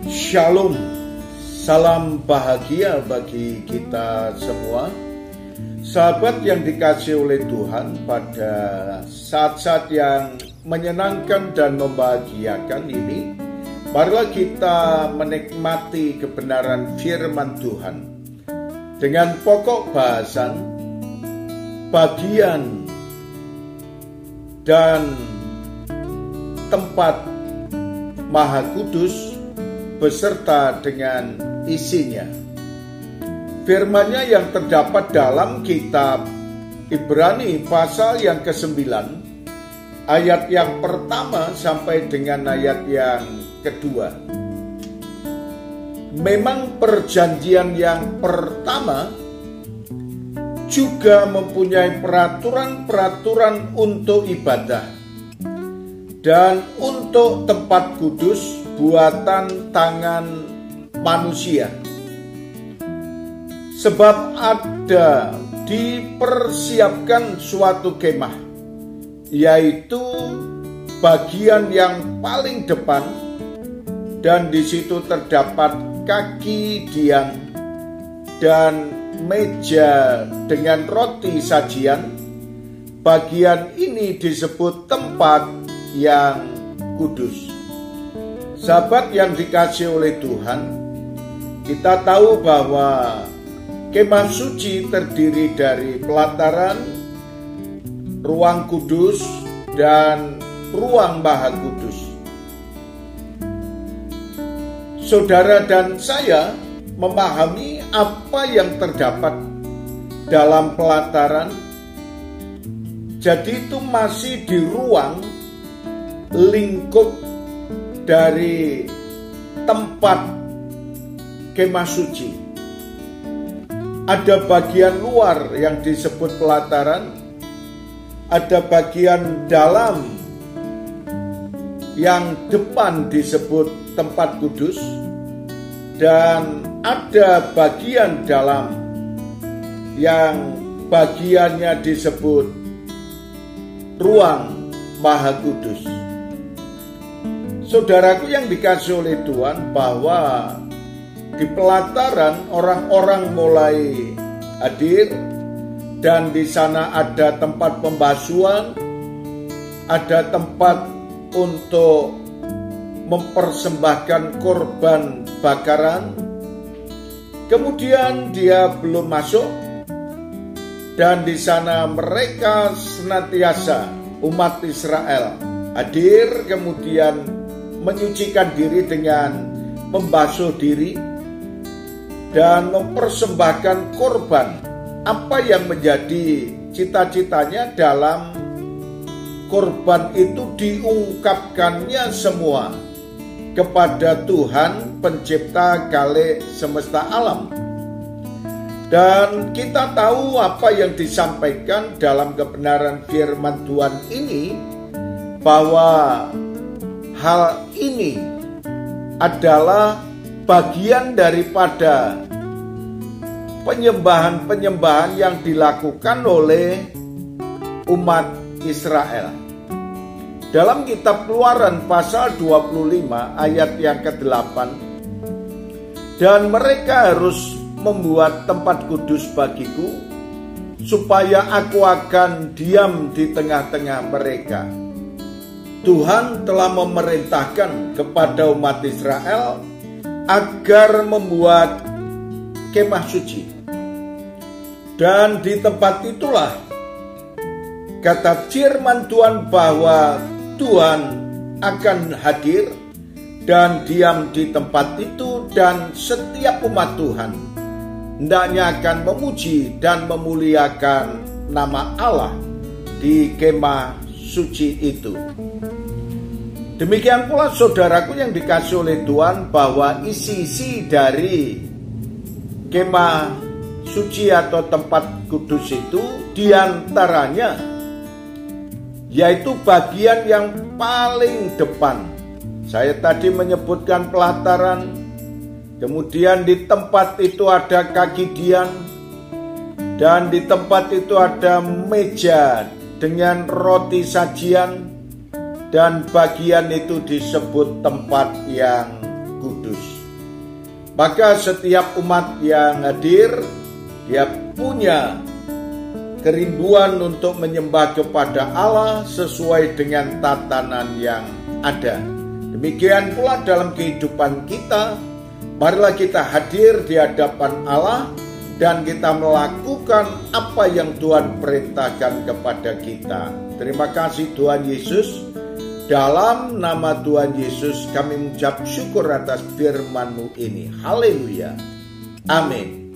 Shalom, salam bahagia bagi kita semua. Sahabat yang dikasihi oleh Tuhan, pada saat-saat yang menyenangkan dan membahagiakan ini, marilah kita menikmati kebenaran firman Tuhan dengan pokok bahasan, bagian, dan tempat Maha Kudus beserta dengan isinya. Firman-Nya yang terdapat dalam kitab Ibrani pasal yang ke-9, ayat yang pertama sampai dengan ayat yang kedua. Memang perjanjian yang pertama juga mempunyai peraturan-peraturan untuk ibadah dan untuk tempat kudus buatan tangan manusia. Sebab ada dipersiapkan suatu kemah, yaitu bagian yang paling depan, dan di situ terdapat kaki dian dan meja dengan roti sajian. Bagian ini disebut tempat yang kudus. Sahabat yang dikasihi oleh Tuhan, kita tahu bahwa kemah suci terdiri dari pelataran, ruang kudus, dan ruang Maha Kudus. Saudara dan saya memahami apa yang terdapat dalam pelataran, jadi itu masih di ruang lingkup dari tempat kemah suci. Ada bagian luar yang disebut pelataran, ada bagian dalam yang depan disebut tempat kudus, dan ada bagian dalam yang bagiannya disebut ruang Maha Kudus. Saudaraku yang dikasihi oleh Tuhan, bahwa di pelataran orang-orang mulai hadir, dan di sana ada tempat pembasuhan, ada tempat untuk mempersembahkan korban bakaran. Kemudian dia belum masuk, dan di sana mereka senantiasa umat Israel hadir, kemudian menyucikan diri dengan membasuh diri dan mempersembahkan korban. Apa yang menjadi cita-citanya dalam korban itu diungkapkannya semua kepada Tuhan pencipta kali semesta alam. Dan kita tahu apa yang disampaikan dalam kebenaran firman Tuhan ini, bahwa hal ini adalah bagian daripada penyembahan-penyembahan yang dilakukan oleh umat Israel. Dalam kitab Keluaran pasal 25 ayat yang ke-8, dan mereka harus membuat tempat kudus bagiku, supaya aku akan diam di tengah-tengah mereka. Tuhan telah memerintahkan kepada umat Israel agar membuat kemah suci. Dan di tempat itulah kata firman Tuhan bahwa Tuhan akan hadir dan diam di tempat itu, dan setiap umat Tuhan hendaknya akan memuji dan memuliakan nama Allah di kemah suci itu. Demikian pula saudaraku yang dikasihi oleh Tuhan, bahwa isi-isi dari kemah suci atau tempat kudus itu diantaranya yaitu bagian yang paling depan. Saya tadi menyebutkan pelataran, kemudian di tempat itu ada kaki dian, dan di tempat itu ada meja dengan roti sajian, dan bagian itu disebut tempat yang kudus. Maka setiap umat yang hadir, dia punya kerinduan untuk menyembah kepada Allah sesuai dengan tatanan yang ada. Demikian pula dalam kehidupan kita, marilah kita hadir di hadapan Allah dan kita melakukan apa yang Tuhan perintahkan kepada kita. Terima kasih Tuhan Yesus. Dalam nama Tuhan Yesus kami mengucap syukur atas firman-Mu ini. Haleluya. Amin.